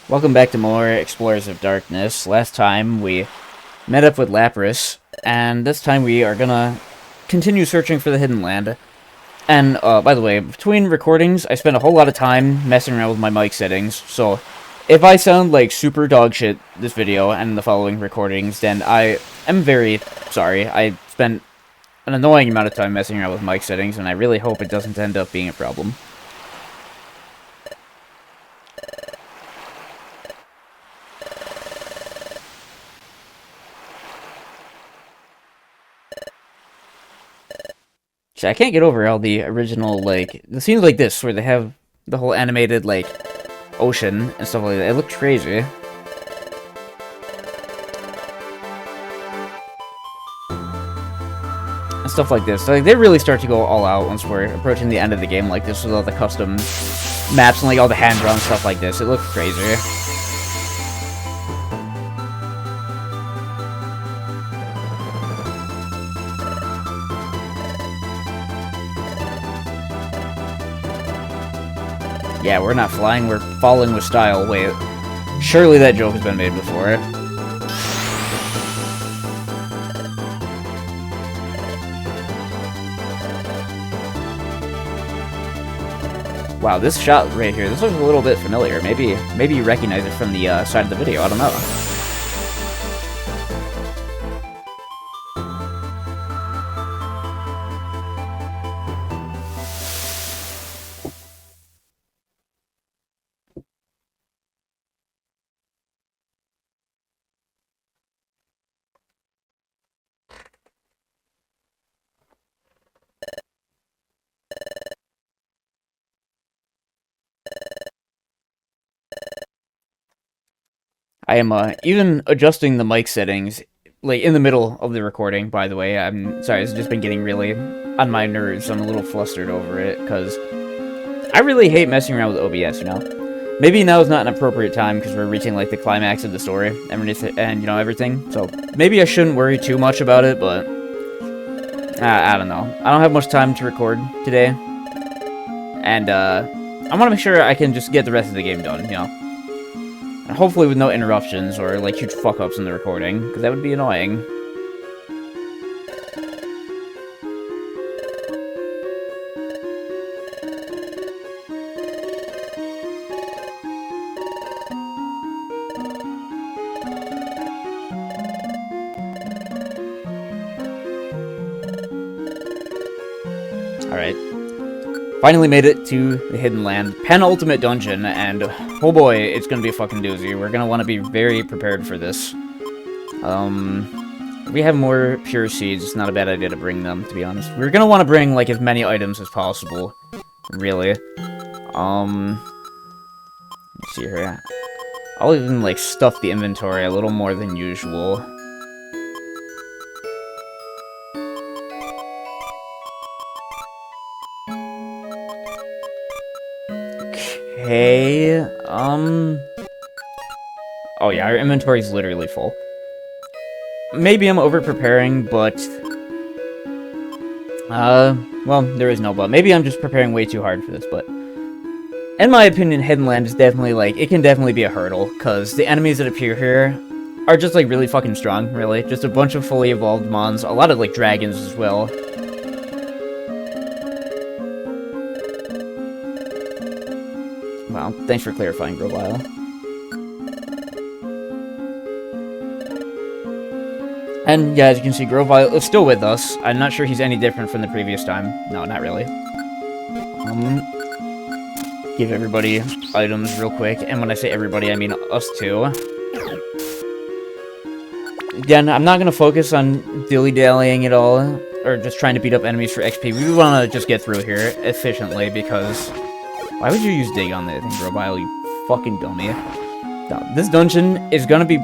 Welcome back to more Explorers of Darkness. Last time we met up with Lapras, and this time we are gonna continue searching for the Hidden Land. And, by the way, between recordings, I spent a whole lot of time messing around with my mic settings, so if I sound like super dog shit this video and the following recordings, then I am very sorry. I spent an annoying amount of time messing around with mic settings, and I really hope it doesn't end up being a problem. I can't get over all the original, like, the scenes like this, where they have the whole animated, like, ocean and stuff like that. It looked crazy. And stuff like this. So, like, they really start to go all out once we're approaching the end of the game like this with all the custom maps and, like, all the hand-drawn stuff like this. It looks crazy. Yeah, we're not flying, we're falling with style. Wait, surely that joke has been made before. Wow, this shot right here, this looks a little bit familiar. Maybe you recognize it from the side of the video, I don't know. I am even adjusting the mic settings, like, in the middle of the recording, by the way. I'm sorry, it's just been getting really on my nerves. I'm a little flustered over it, because I really hate messing around with OBS, you know? Maybe now is not an appropriate time, because we're reaching, like, the climax of the story, and, you know, everything. So, maybe I shouldn't worry too much about it, but I don't know. I don't have much time to record today, and, I want to make sure I can just get the rest of the game done, you know? And hopefully with no interruptions or, like, huge fuck-ups in the recording, because that would be annoying. Alright. Finally made it to the Hidden Land. Penultimate dungeon, and oh boy, it's gonna be a fucking doozy. We're gonna want to be very prepared for this. We have more pure seeds. It's not a bad idea to bring them, to be honest. We're gonna want to bring, like, as many items as possible. Really. Let's see here. I'll even, like, stuff the inventory a little more than usual. Okay, oh yeah, our inventory's literally full. Maybe I'm over-preparing, but... well, there is no but. Maybe I'm just preparing way too hard for this, but... in my opinion, Hidden Land is definitely, like, it can definitely be a hurdle, because the enemies that appear here are just, like, really fucking strong, really. Just a bunch of fully evolved mons, a lot of, like, dragons as well. Wow, thanks for clarifying, Grovile. And yeah, as you can see, Grovile is still with us. I'm not sure he's any different from the previous time. No, not really. Give everybody items real quick. And when I say everybody, I mean us too. Again, I'm not going to focus on dilly-dallying at all, or just trying to beat up enemies for XP. We want to just get through here efficiently, because... why would you use dig on that thing, Grovile, you fucking dummy? No, this dungeon is gonna be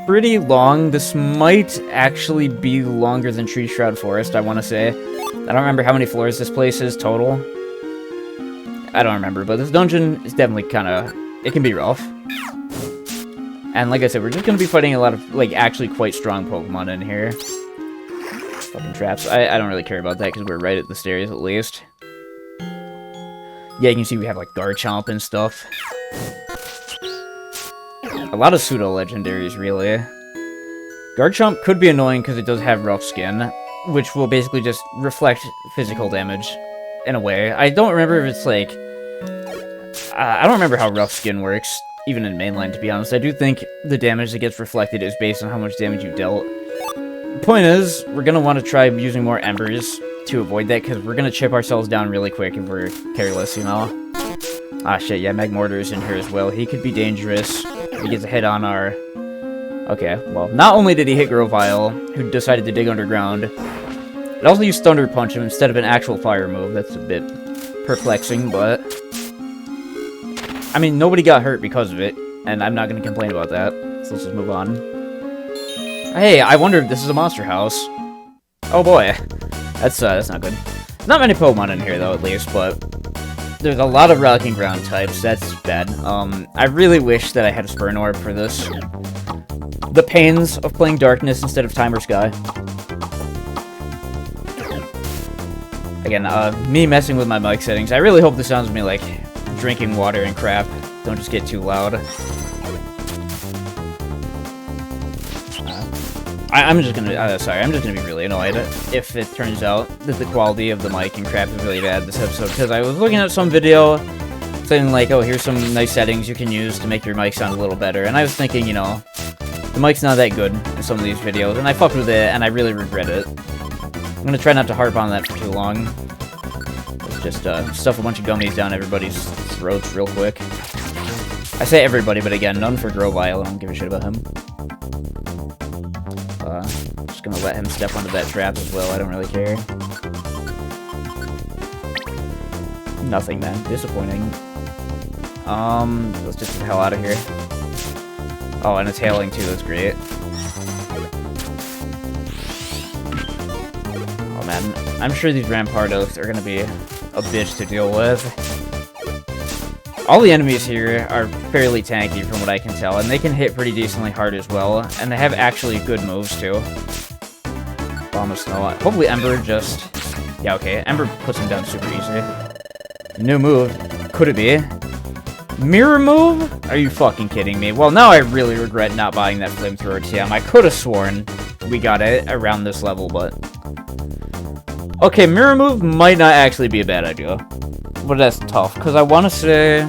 pretty long. This might actually be longer than Tree Shroud Forest, I want to say. I don't remember how many floors this place is total. I don't remember, but this dungeon is definitely kind of... it can be rough. And like I said, we're just gonna be fighting a lot of, like, actually quite strong Pokemon in here. Fucking traps. I don't really care about that, because we're right at the stairs, at least. Yeah, you can see we have, like, Garchomp and stuff. A lot of pseudo-legendaries, really. Garchomp could be annoying because it does have rough skin, which will basically just reflect physical damage, in a way. I don't remember if it's like... I don't remember how rough skin works, even in mainline, to be honest. I do think the damage that gets reflected is based on how much damage you dealt. The point is, we're going to want to try using more embers to avoid that, because we're going to chip ourselves down really quick if we're careless, you know? Ah, shit, yeah, Magmortar's in here as well. He could be dangerous. He gets a hit on our... Okay, well, not only did he hit Grovyle, who decided to dig underground, it also used Thunder Punch him instead of an actual fire move. That's a bit perplexing, but... I mean, nobody got hurt because of it, and I'm not going to complain about that. So let's just move on. Hey, I wonder if this is a monster house. Oh boy. That's not good. Not many Pokemon in here, though, at least, but... There's a lot of Rocking Ground types. That's bad. I really wish that I had a Spurnorb for this. The pains of playing Darkness instead of Time or Sky. Again, me messing with my mic settings. I really hope this sounds to me like drinking water and crap. Don't just get too loud. I'm just gonna be really annoyed if it turns out that the quality of the mic and crap is really bad this episode, because I was looking at some video saying like, oh, here's some nice settings you can use to make your mic sound a little better, and I was thinking, you know, the mic's not that good in some of these videos, and I fucked with it, and I really regret it. I'm gonna try not to harp on that for too long. Let's just stuff a bunch of gummies down everybody's throats real quick. I say everybody, but again, none for Grovyle. I don't give a shit about him. Just gonna let him step onto that trap as well. I don't really care. Nothing, man. Disappointing. Let's just get the hell out of here. Oh, and it's hailing too. That's great. Oh man, I'm sure these Rampardos are gonna be a bitch to deal with. All the enemies here are fairly tanky from what I can tell, and they can hit pretty decently hard as well, and they have actually good moves too. Bomb of Snow. Hopefully Ember just... Yeah, okay, Ember puts him down super easy. New move. Could it be? Mirror move? Are you fucking kidding me? Well, now I really regret not buying that Flamethrower TM. I could have sworn we got it around this level, but... Okay, Mirror move might not actually be a bad idea. But that's tough, because I want to say...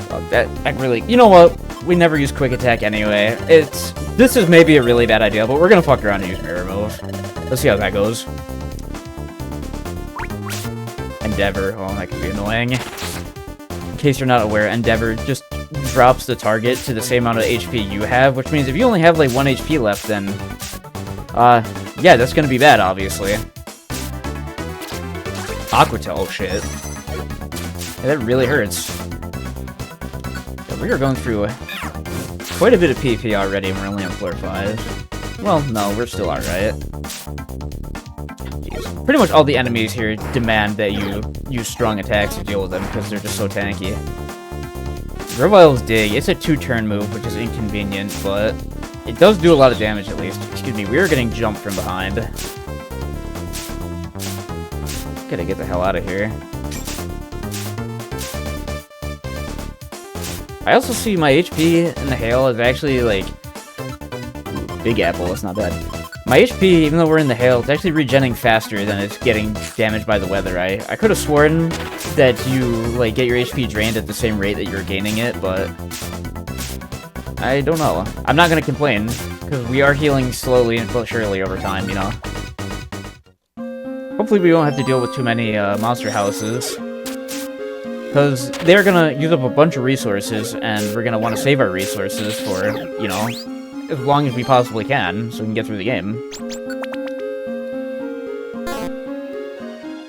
Well, that really... You know what? We never use Quick Attack anyway. This is maybe a really bad idea, but we're gonna fuck around and use Mirror Move. Let's see how that goes. Endeavor. Oh, that could be annoying. In case you're not aware, Endeavor just drops the target to the same amount of HP you have, which means if you only have like 1 HP left, then... yeah, that's gonna be bad, obviously. Aquatel, oh shit. Yeah, that really hurts. Yeah, we are going through quite a bit of PP already, and we're only on floor 5. Well, no, we're still alright. Jeez. Pretty much all the enemies here demand that you use strong attacks to deal with them, because they're just so tanky. Grovyle's Dig, it's a 2-turn move, which is inconvenient, but it does do a lot of damage at least. Excuse me, we are getting jumped from behind. Gotta get the hell out of here. I also see my HP in the hail is actually like... Ooh, Big Apple, that's not bad. My HP, even though we're in the hail, it's actually regenning faster than it's getting damaged by the weather. I could have sworn that you like get your HP drained at the same rate that you're gaining it, but... I don't know. I'm not gonna complain, because we are healing slowly and surely over time, you know? Hopefully we won't have to deal with too many monster houses, because they're gonna use up a bunch of resources, and we're gonna want to save our resources for, you know, as long as we possibly can, so we can get through the game.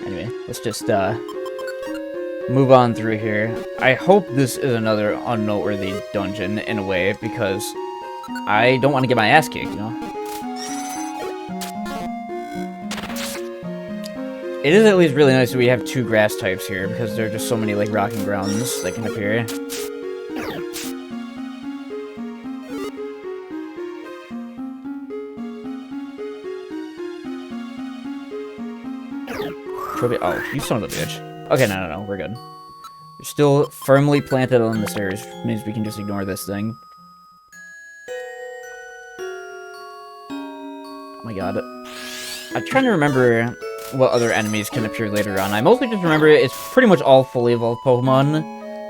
Anyway, let's just move on through here. I hope this is another unnoteworthy dungeon in a way, because I don't want to get my ass kicked, you know? It is at least really nice that we have 2 grass types here, because there are just so many, like, rocking grounds that can appear. Trophy. Oh, you son of a bitch. Okay, no, we're good. We're still firmly planted on the stairs, which means we can just ignore this thing. Oh my god. I'm trying to remember what other enemies can appear later on. I mostly just remember it's pretty much all fully evolved Pokemon,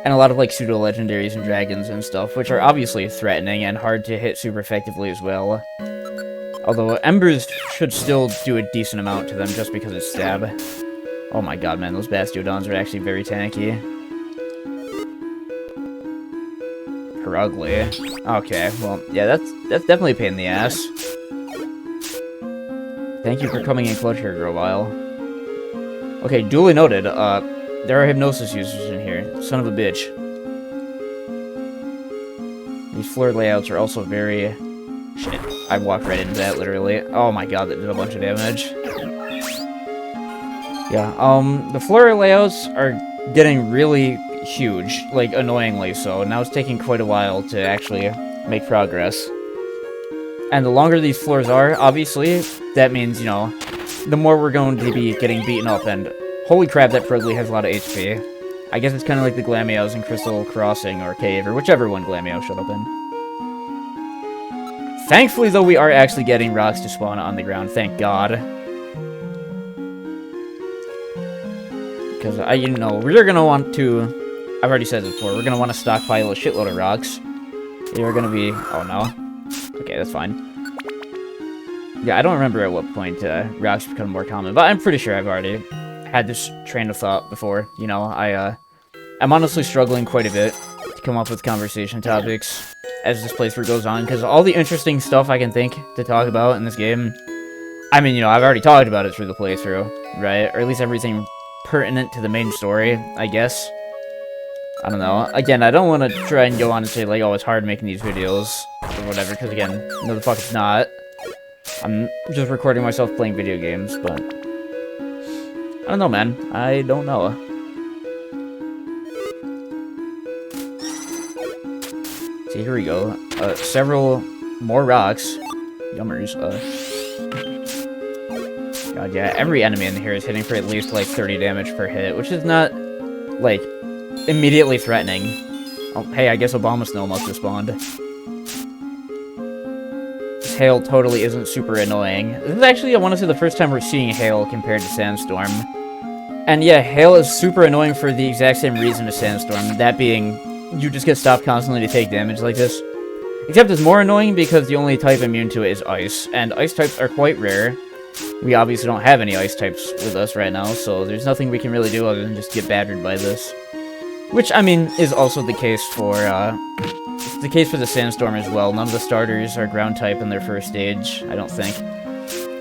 and a lot of like pseudo-legendaries and dragons and stuff, which are obviously threatening and hard to hit super effectively as well. Although Embers should still do a decent amount to them just because it's stab. Oh my god, man, those Bastiodons are actually very tanky. They're ugly. Okay, well, yeah, that's definitely a pain in the ass. Thank you for coming in clutch here, Grovyle. Okay, duly noted, there are hypnosis users in here. Son of a bitch. These floor layouts are also very... Shit, I walked right into that, literally. Oh my god, that did a bunch of damage. Yeah, the floor layouts are getting really huge, like, annoyingly so. Now it's taking quite a while to actually make progress. And the longer these floors are, obviously, that means, you know, the more we're going to be getting beaten up, and holy crap, that Purugly has a lot of HP. I guess it's kind of like the Glameows in Crystal Crossing or Cave, or whichever one Glameow showed up in. Thankfully, though, we are actually getting rocks to spawn on the ground, thank god. Because, you know, we're gonna want to... I've already said it before, we're gonna want to stockpile a shitload of rocks. You're gonna be... Oh, no. Okay, that's fine. Yeah, I don't remember at what point rocks become more common, but I'm pretty sure I've already had this train of thought before. You know, I'm honestly struggling quite a bit to come up with conversation topics as this playthrough goes on, because all the interesting stuff I can think to talk about in this game, I mean, you know, I've already talked about it through the playthrough, right? Or at least everything pertinent to the main story, I guess. I don't know. Again, I don't want to try and go on and say, like, oh, it's hard making these videos, or whatever, because, again, no the fuck it's not. I'm just recording myself playing video games, but... I don't know, man. I don't know. See, here we go. Several more rocks. Yummers. God, yeah, every enemy in here is hitting for at least, like, 30 damage per hit, which is not, like... immediately threatening. Oh, hey, I guess Obama Snow must have spawned. This hail totally isn't super annoying. This is actually, I want to say, the first time we're seeing hail compared to Sandstorm. And yeah, hail is super annoying for the exact same reason as Sandstorm, that being, you just get stopped constantly to take damage like this. Except it's more annoying because the only type immune to it is ice, and ice types are quite rare. We obviously don't have any ice types with us right now, so there's nothing we can really do other than just get battered by this. Which, I mean, is also the case for the Sandstorm as well. None of the starters are ground type in their first stage, I don't think.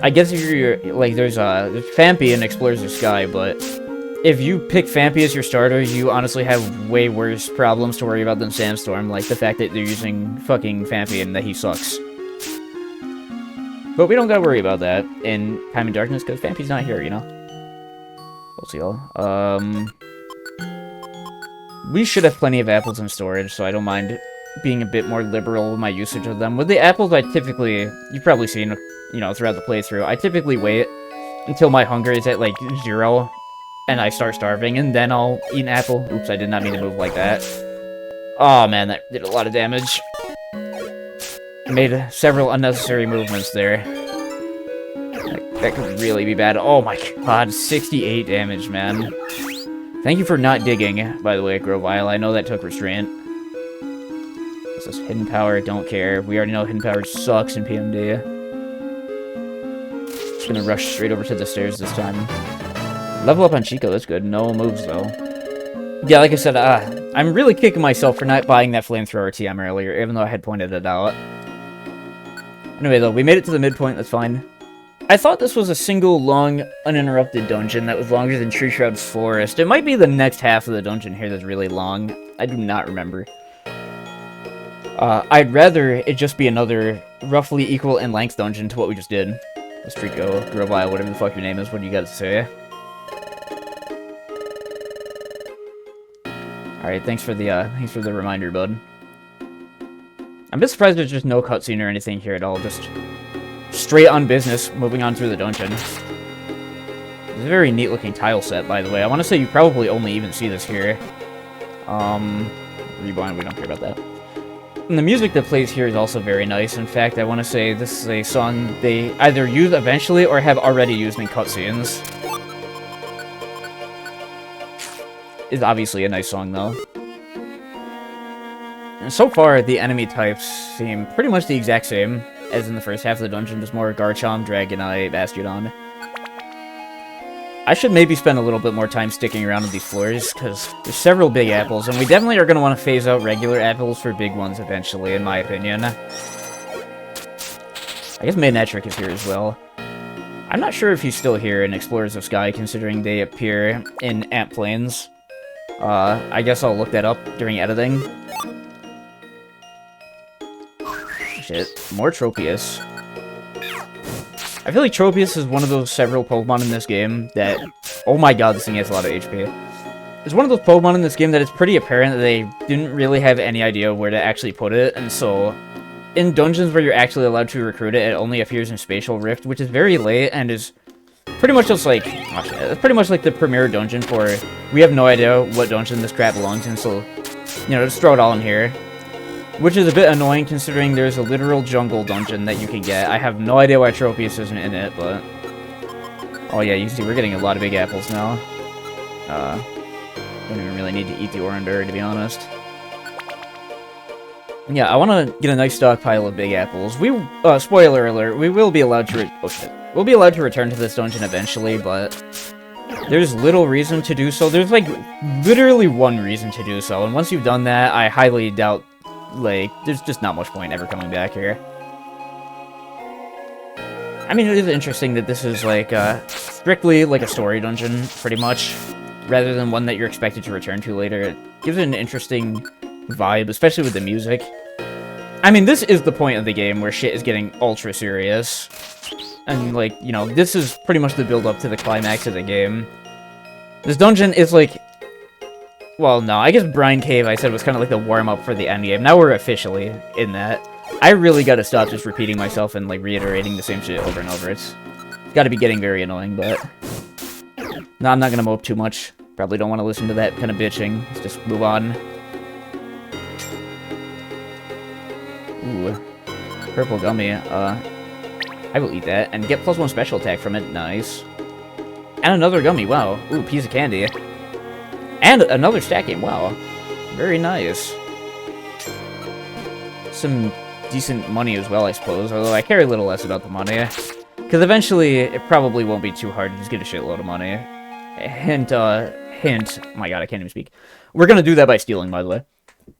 I guess if you're, like, there's Phanpy in Explores the Sky, but if you pick Phanpy as your starter, you honestly have way worse problems to worry about than Sandstorm, like the fact that they're using fucking Phanpy and that he sucks. But we don't gotta worry about that in Time and Darkness, because Phanpy's not here, you know? We'll see all. We should have plenty of apples in storage, so I don't mind being a bit more liberal with my usage of them. With the apples, I typically, you've probably seen, you know, throughout the playthrough, I typically wait until my hunger is at, like, 0, and I start starving, and then I'll eat an apple. Oops, I did not mean to move like that. Oh man, that did a lot of damage. Made several unnecessary movements there. That could really be bad. Oh my god, 68 damage, man. Thank you for not digging, by the way, Grovyle. I know that took restraint. This is Hidden Power, don't care. We already know Hidden Power sucks in PMD. Just gonna rush straight over to the stairs this time. Level up on Chico, that's good. No moves, though. Yeah, like I said, I'm really kicking myself for not buying that Flamethrower TM earlier, even though I had pointed it out. Anyway, though, we made it to the midpoint, that's fine. I thought this was a single, long, uninterrupted dungeon that was longer than Tree Shroud's Forest. It might be the next half of the dungeon here that's really long. I do not remember. I'd rather it just be another roughly equal in length dungeon to what we just did. Let's go, Grovyle, whatever the fuck your name is, what do you got to say? Alright, thanks for the reminder, bud. I'm a bit surprised there's just no cutscene or anything here at all, just straight on business, moving on through the dungeon. It's a very neat looking tile set, by the way. I want to say you probably only even see this here. Rewind, we don't care about that. And the music that plays here is also very nice. In fact, I want to say this is a song they either use eventually or have already used in cutscenes. It's obviously a nice song, though. And so far, the enemy types seem pretty much the exact same as in the first half of the dungeon, just more Garchomp, Dragonite, Bastiodon. I should maybe spend a little bit more time sticking around with these floors, because there's several big apples, and we definitely are going to want to phase out regular apples for big ones eventually, in my opinion. I guess Manectric is here as well. I'm not sure if he's still here in Explorers of Sky, considering they appear in Ant Plains. I guess I'll look that up during editing. Shit, more Tropius. I feel like Tropius is one of those several Pokemon in this game that... Oh my god, this thing has a lot of HP. It's one of those Pokemon in this game that it's pretty apparent that they didn't really have any idea where to actually put it, and so... In dungeons where you're actually allowed to recruit it, it only appears in Spatial Rift, which is very late, and is pretty much just like... Oh shit, it's pretty much like the premier dungeon for... We have no idea what dungeon this crap belongs in, so... You know, just throw it all in here. Which is a bit annoying considering there's a literal jungle dungeon that you can get. I have no idea why Tropius isn't in it, but... Oh yeah, you see, we're getting a lot of big apples now. Don't even really need to eat the Orandur, to be honest. Yeah, I want to get a nice stockpile of big apples. Spoiler alert, we will be allowed to oh shit. We'll be allowed to return to this dungeon eventually, but... There's little reason to do so. There's, like, literally one reason to do so, and once you've done that, I highly doubt... Like, there's just not much point ever coming back here. I mean, it is interesting that this is, like, strictly, like, a story dungeon, pretty much, rather than one that you're expected to return to later. It gives it an interesting vibe, especially with the music. I mean, this is the point of the game where shit is getting ultra serious. And, like, you know, this is pretty much the build-up to the climax of the game. This dungeon is, like... Well, no, I guess Brine Cave, I said, was kind of like the warm-up for the endgame. Now we're officially in that. I really gotta stop just repeating myself and, like, reiterating the same shit over and over. It's gotta be getting very annoying, but... No, I'm not gonna mope too much. Probably don't want to listen to that kind of bitching. Let's just move on. Ooh. Purple gummy. I will eat that and get +1 special attack from it. Nice. And another gummy. Wow. Ooh, piece of candy. And another stacking, wow. Very nice. Some decent money as well, I suppose, although I care a little less about the money. Because eventually, it probably won't be too hard to just get a shitload of money. Hint, hint. Oh my god, I can't even speak. We're gonna do that by stealing, by the way.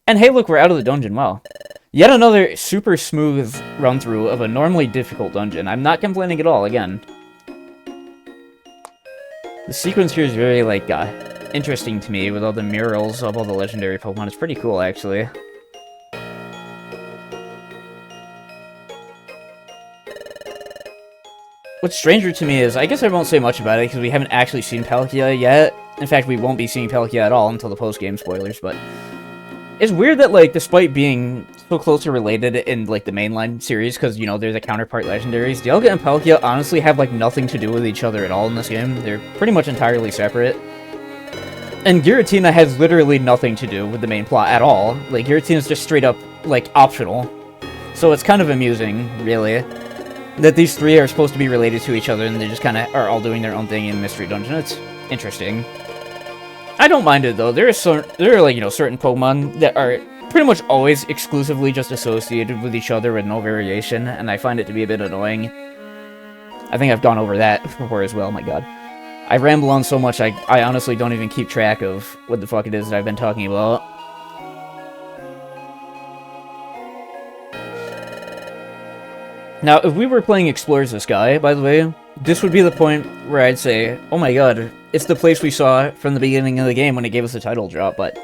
And hey, look, we're out of the dungeon, wow. Yet another super smooth run-through of a normally difficult dungeon. I'm not complaining at all, again. The sequence here is very, like, interesting to me, with all the murals of all the legendary Pokemon. It's pretty cool, actually. What's stranger to me is, I guess I won't say much about it, because we haven't actually seen Palkia yet. In fact, we won't be seeing Palkia at all until the post-game spoilers, but... It's weird that, like, despite being so closely related in, like, the mainline series, because, you know, they're the counterpart legendaries, Dialga and Palkia honestly have, like, nothing to do with each other at all in this game. They're pretty much entirely separate. And Giratina has literally nothing to do with the main plot at all. Like, Giratina's just straight up, like, optional. So it's kind of amusing, really, that these three are supposed to be related to each other and they just kind of are all doing their own thing in Mystery Dungeon. It's interesting. I don't mind it, though. There are, like, you know, certain Pokemon that are pretty much always exclusively just associated with each other with no variation, and I find it to be a bit annoying. I think I've gone over that before as well, my god. I ramble on so much, I honestly don't even keep track of what the fuck it is that I've been talking about. Now, if we were playing Explorers of Sky, by the way, this would be the point where I'd say, oh my god, it's the place we saw from the beginning of the game when it gave us the title drop, but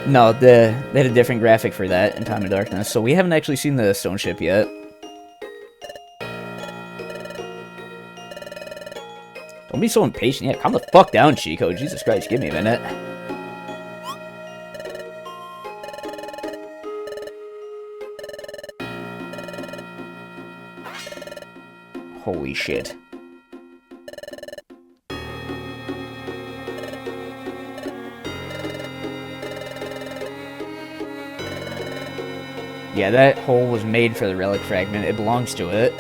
no, they had a different graphic for that in Time of Darkness, so we haven't actually seen the stone ship yet. Don't be so impatient. Yeah, calm the fuck down, Chico. Jesus Christ, give me a minute. Holy shit. Yeah, that hole was made for the relic fragment. It belongs to it.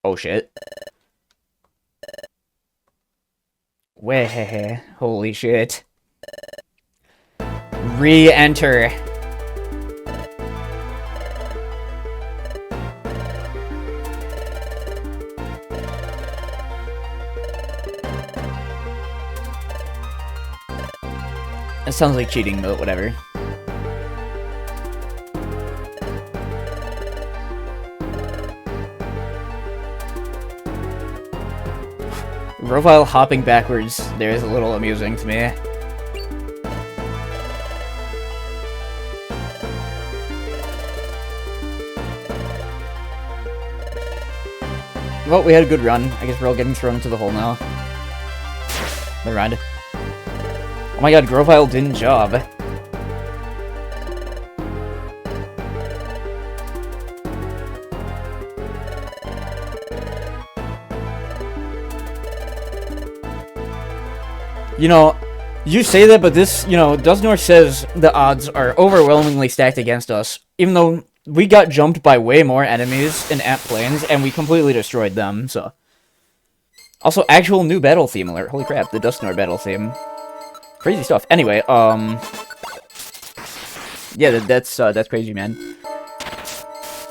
Oh shit. Weh, holy shit. Re-enter. It sounds like cheating, but whatever. Rovile hopping backwards there is a little amusing to me. Well, we had a good run. I guess we're all getting thrown into the hole now. Never mind. Oh my god, Grovile didn't job. You know, you say that, but this, you know, Dusknoir says the odds are overwhelmingly stacked against us, even though we got jumped by way more enemies in Ant Plains, and we completely destroyed them, so. Also, actual new battle theme alert. Holy crap, the Dusknoir battle theme. Crazy stuff. Anyway, yeah, that's crazy, man.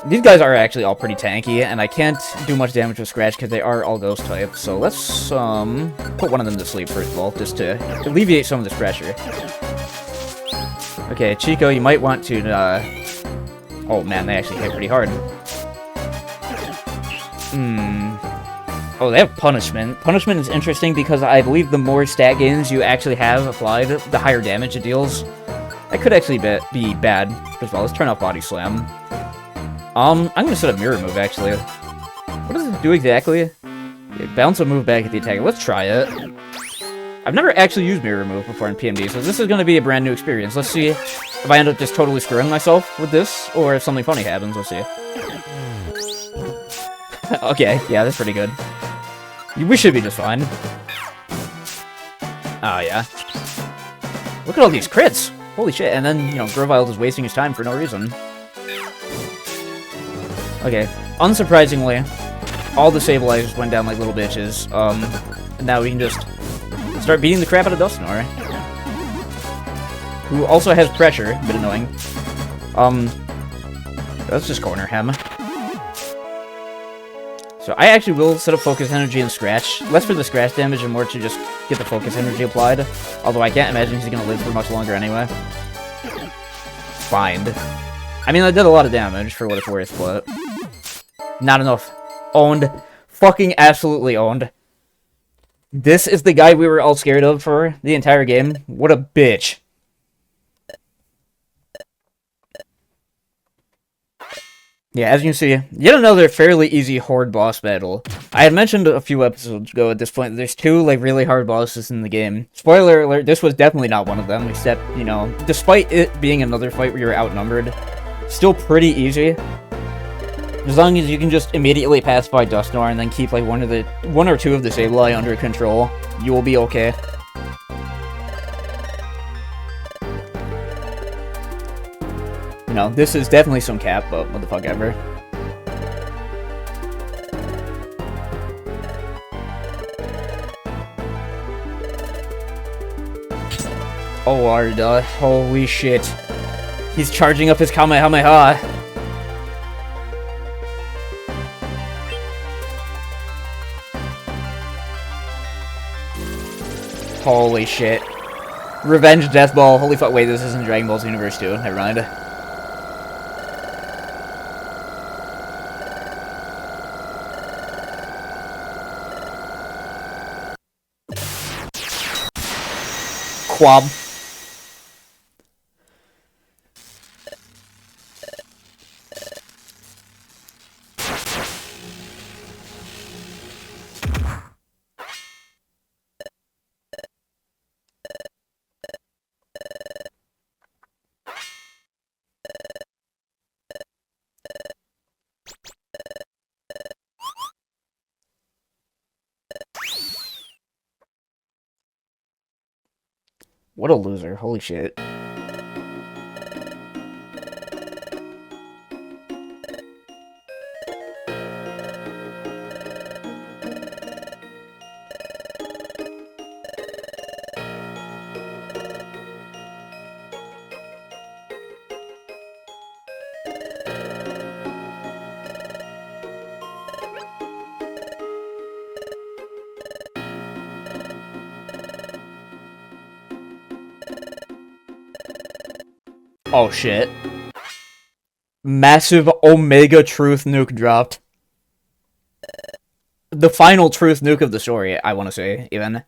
These guys are actually all pretty tanky, and I can't do much damage with Scratch because they are all ghost type. So let's put one of them to sleep first of all, just to alleviate some of this pressure. Okay, Chico, you might want to. Oh man, they actually hit pretty hard. Oh, they have punishment. Punishment is interesting because I believe the more stat gains you actually have applied, the higher damage it deals. That could actually be bad. First of all, let's turn off Body Slam. I'm gonna set a mirror move, actually. What does it do exactly? Bounce a move back at the attacker. Let's try it. I've never actually used mirror move before in PMD, so this is gonna be a brand new experience. Let's see if I end up just totally screwing myself with this, or if something funny happens. Let's see. Okay, yeah, that's pretty good. We should be just fine. Oh, yeah. Look at all these crits! Holy shit, and then, you know, Grovile is wasting his time for no reason. Okay, unsurprisingly, all the stabilizers went down like little bitches. And now we can just start beating the crap out of Dusknoir, who also has pressure, a bit annoying. Let's just corner him. So I actually will set up Focus Energy and Scratch, less for the Scratch damage and more to just get the Focus Energy applied. Although I can't imagine he's gonna live for much longer anyway. Fine. I mean, I did a lot of damage for what it's worth, but not enough. Owned. Fucking absolutely owned. This is the guy we were all scared of for the entire game. What a bitch. Yeah, as you can see, yet another fairly easy Horde boss battle. I had mentioned a few episodes ago at this point, there's two, like, really hard bosses in the game. Spoiler alert, this was definitely not one of them, except, you know, despite it being another fight where you're outnumbered, still pretty easy. As long as you can just immediately pacify Dusknoir and then keep, like, one or two of the Sableye under control, you will be okay. You know, this is definitely some cap, but what the fuck ever. Oh, Arda, holy shit. He's charging up his Kamehameha. Holy shit. Revenge Death Ball. Holy fuck. Wait, this isn't Dragon Ball's Universe 2. Never mind. Quab. What a loser. Holy shit. Oh shit. Massive Omega Truth nuke dropped. The final Truth nuke of the story, I want to say, even.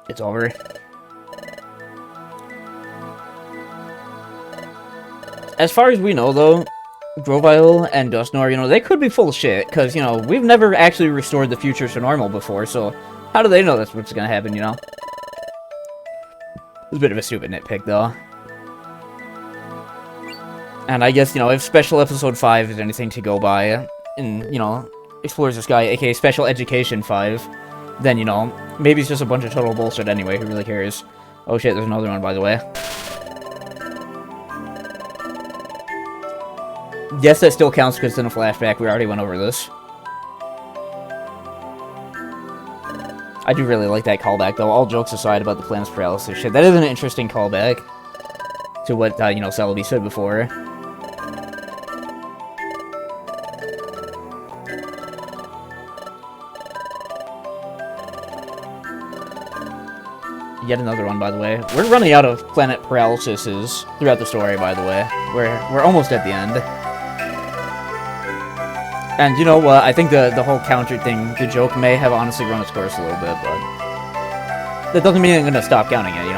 It's over. As far as we know, though, Grovyle and Dustnor, they could be full of shit, because, we've never actually restored the future to normal before, so how do they know that's what's gonna happen, It's a bit of a stupid nitpick, though. And I guess, if Special Episode 5 is anything to go by, in, Explores the Sky, aka Special Education 5, then, maybe it's just a bunch of total bullshit anyway, who really cares? Oh shit, there's another one, by the way. Yes, that still counts because it's in a flashback. We already went over this. I do really like that callback, though. All jokes aside about the planet's paralysis shit. That is an interesting callback to what, Celebi said before. Yet another one, by the way. We're running out of planet paralyses throughout the story, by the way. We're almost at the end. And you know what, I think the whole counter thing, the joke may have honestly run its course a little bit, but that doesn't mean I'm gonna stop counting it,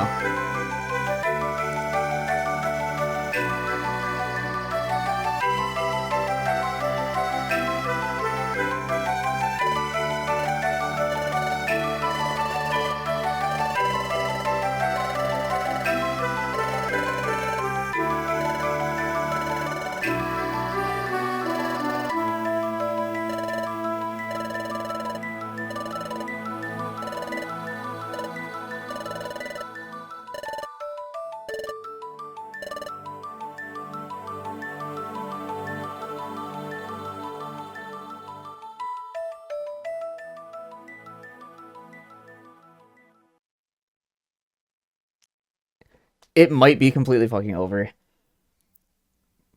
It might be completely fucking over.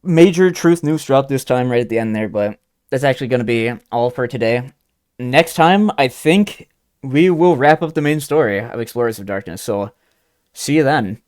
Major truth news drop this time right at the end there, but that's actually going to be all for today. Next time, I think we will wrap up the main story of Explorers of Darkness, so see you then.